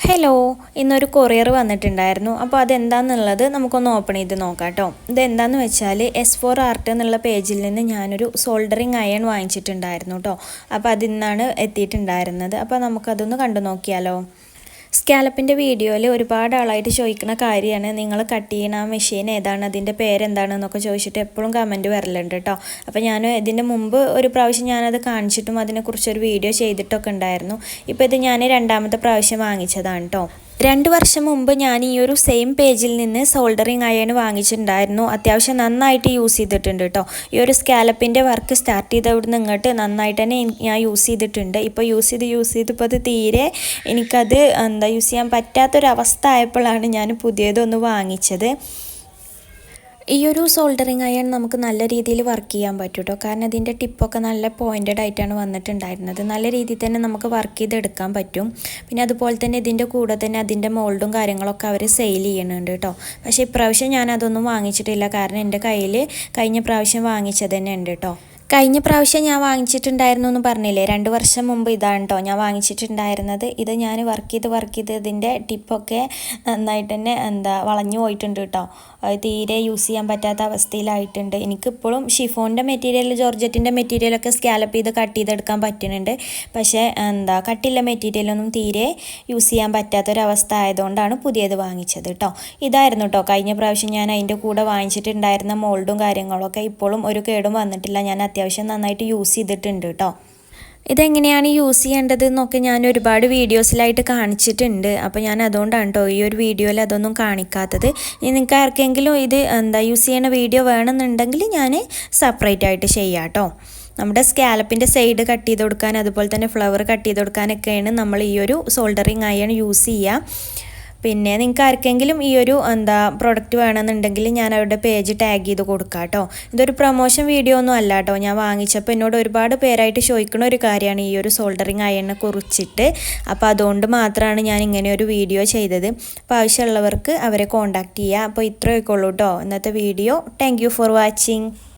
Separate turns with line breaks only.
Hello, ഇന്നൊരു courier വന്നിട്ടുണ്ടായിരുന്നു. അപ്പോൾ അതെന്താണെന്നുള്ളത് നമുക്കൊന്ന് ഓപ്പൺ ചെയ്ത് നോക്കാം കേട്ടോ. ഇതെന്താണെന്ന് വെച്ചാൽ S4 ആർട്ട് എന്നുള്ള പേജിൽ നിന്ന് ഞാനൊരു സോൾഡറിങ് അയൺ വാങ്ങിച്ചിട്ടുണ്ടായിരുന്നു കേട്ടോ. അപ്പോൾ അതിന്നാണ് എത്തിയിട്ടുണ്ടായിരുന്നത്. അപ്പോൾ നമുക്കതൊന്ന് കണ്ടു നോക്കിയാലോ. സ്കാലപ്പിൻ്റെ വീഡിയോയിൽ ഒരുപാട് ആളായിട്ട് ചോദിക്കുന്ന കാര്യമാണ്, നിങ്ങൾ കട്ട് ചെയ്യുന്ന ആ മെഷീൻ ഏതാണ്, അതിൻ്റെ പേരെന്താണെന്നൊക്കെ ചോദിച്ചിട്ട് എപ്പോഴും കമൻറ്റ് വരലുണ്ട് കേട്ടോ. അപ്പോൾ ഞാൻ ഇതിൻ്റെ മുമ്പ് ഒരു പ്രാവശ്യം ഞാനത് കാണിച്ചിട്ടും അതിനെക്കുറിച്ചൊരു വീഡിയോ ചെയ്തിട്ടൊക്കെ ഉണ്ടായിരുന്നു. ഇപ്പോൾ ഇത് ഞാൻ രണ്ടാമത്തെ പ്രാവശ്യം വാങ്ങിച്ചതാണ് കേട്ടോ. 2 വർഷം മുമ്പ് ഞാൻ ഈ ഒരു സെയിം പേജിൽ നിന്ന് സോൾഡറിങ് അയൺ വാങ്ങിച്ചിട്ടുണ്ടായിരുന്നു. അത്യാവശ്യം നന്നായിട്ട് യൂസ് ചെയ്തിട്ടുണ്ട് കേട്ടോ. ഈ ഒരു സ്കാലപ്പിൻ്റെ വർക്ക് സ്റ്റാർട്ട് ചെയ്തവിടുന്ന് ഇങ്ങോട്ട് നന്നായിട്ട് തന്നെ ഞാൻ യൂസ് ചെയ്തിട്ടുണ്ട്. ഇപ്പോൾ യൂസ് ചെയ്ത് ഇപ്പോൾ അത് തീരെ എനിക്കത് യൂസ് ചെയ്യാൻ പറ്റാത്തൊരവസ്ഥ ആയപ്പോഴാണ് ഞാൻ പുതിയതൊന്ന് വാങ്ങിച്ചത്. ഈ ഒരു സോൾഡറിങ് അയൺ നമുക്ക് നല്ല രീതിയിൽ വർക്ക് ചെയ്യാൻ പറ്റും കേട്ടോ. കാരണം അതിൻ്റെ ടിപ്പൊക്കെ നല്ല പോയിൻറ്റഡ് ആയിട്ടാണ് വന്നിട്ടുണ്ടായിരുന്നത്. നല്ല രീതിയിൽ തന്നെ നമുക്ക് വർക്ക് ചെയ്തെടുക്കാൻ പറ്റും. പിന്നെ അതുപോലെ തന്നെ ഇതിൻ്റെ കൂടെ തന്നെ അതിൻ്റെ മോൾഡും കാര്യങ്ങളൊക്കെ അവർ സെയിൽ ചെയ്യുന്നുണ്ട് കേട്ടോ. പക്ഷേ ഇപ്രാവശ്യം ഞാൻ അതൊന്നും വാങ്ങിച്ചിട്ടില്ല. കാരണം എൻ്റെ കയ്യിൽ കഴിഞ്ഞ പ്രാവശ്യം വാങ്ങിച്ചത് തന്നെ ഉണ്ട് കേട്ടോ. കഴിഞ്ഞ പ്രാവശ്യം ഞാൻ വാങ്ങിച്ചിട്ടുണ്ടായിരുന്നു എന്ന് പറഞ്ഞില്ലേ, 2 വർഷം മുമ്പ് ഇതാണ് കേട്ടോ ഞാൻ വാങ്ങിച്ചിട്ടുണ്ടായിരുന്നത്. ഇത് ഞാൻ വർക്ക് ചെയ്ത് ഇതിൻ്റെ ടിപ്പൊക്കെ നന്നായിട്ട് തന്നെ വളഞ്ഞു പോയിട്ടുണ്ട് കേട്ടോ. തീരെ യൂസ് ചെയ്യാൻ പറ്റാത്ത അവസ്ഥയിലായിട്ടുണ്ട്. എനിക്കിപ്പോഴും ഷിഫോണിൻ്റെ മെറ്റീരിയൽ, ജോർജറ്റിൻ്റെ മെറ്റീരിയലൊക്കെ സ്കാലപ്പ് ചെയ്ത് കട്ട് ചെയ്തെടുക്കാൻ പറ്റുന്നുണ്ട്. പക്ഷേ കട്ടിയുള്ള മെറ്റീരിയലൊന്നും തീരെ യൂസ് ചെയ്യാൻ പറ്റാത്തൊരവസ്ഥ ആയതുകൊണ്ടാണ് പുതിയത് വാങ്ങിച്ചത് കേട്ടോ. ഇതായിരുന്നു കേട്ടോ കഴിഞ്ഞ പ്രാവശ്യം ഞാൻ അതിൻ്റെ കൂടെ വാങ്ങിച്ചിട്ടുണ്ടായിരുന്ന മോൾഡും കാര്യങ്ങളൊക്കെ. ഇപ്പോഴും ഒരു കേടും വന്നിട്ടില്ല. ഞാൻ അത്യാവശ്യം നന്നായിട്ട് യൂസ് ചെയ്തിട്ടുണ്ട് കേട്ടോ. ഇതെങ്ങനെയാണ് യൂസ് ചെയ്യേണ്ടത് എന്നൊക്കെ ഞാൻ ഒരുപാട് വീഡിയോസിലായിട്ട് കാണിച്ചിട്ടുണ്ട്. അപ്പോൾ ഞാൻ അതുകൊണ്ടാണ് കേട്ടോ ഈ ഒരു വീഡിയോയിൽ അതൊന്നും കാണിക്കാത്തത്. ഇനി നിങ്ങൾക്ക് ആർക്കെങ്കിലും ഇത് യൂസ് ചെയ്യുന്ന വീഡിയോ വേണമെന്നുണ്ടെങ്കിൽ ഞാൻ സെപ്പറേറ്റ് ആയിട്ട് ചെയ്യാം കേട്ടോ. നമ്മുടെ സ്കാലപ്പിൻ്റെ സൈഡ് കട്ട് ചെയ്ത് കൊടുക്കാൻ, അതുപോലെ തന്നെ ഫ്ലവർ കട്ട് ചെയ്ത് കൊടുക്കാനൊക്കെയാണ് നമ്മൾ ഈ ഒരു സോൾഡറിങ് അയൺ യൂസ് ചെയ്യുക. പിന്നെ നിങ്ങൾക്ക് ആർക്കെങ്കിലും ഈ ഒരു പ്രൊഡക്റ്റ് വേണമെന്നുണ്ടെങ്കിൽ ഞാൻ അവരുടെ പേജ് ടാഗ് ചെയ്ത് കൊടുക്കാം കേട്ടോ. ഇതൊരു പ്രൊമോഷൻ വീഡിയോ ഒന്നും അല്ല കേട്ടോ. ഞാൻ വാങ്ങിച്ചപ്പോൾ എന്നോട് ഒരുപാട് പേരായിട്ട് ചോദിക്കുന്ന ഒരു കാര്യമാണ് ഈ ഒരു സോൾഡറിങ് അയണിനെ കുറിച്ചിട്ട്. അപ്പോൾ അതുകൊണ്ട് മാത്രമാണ് ഞാൻ ഇങ്ങനെ ഒരു വീഡിയോ ചെയ്തത്. അപ്പോൾ ആവശ്യമുള്ളവർക്ക് അവരെ കോൺടാക്റ്റ് ചെയ്യുക. അപ്പോൾ ഇത്രയൊക്കെ ഉള്ളൂ കേട്ടോ ഇന്നത്തെ video. Thank you for watching.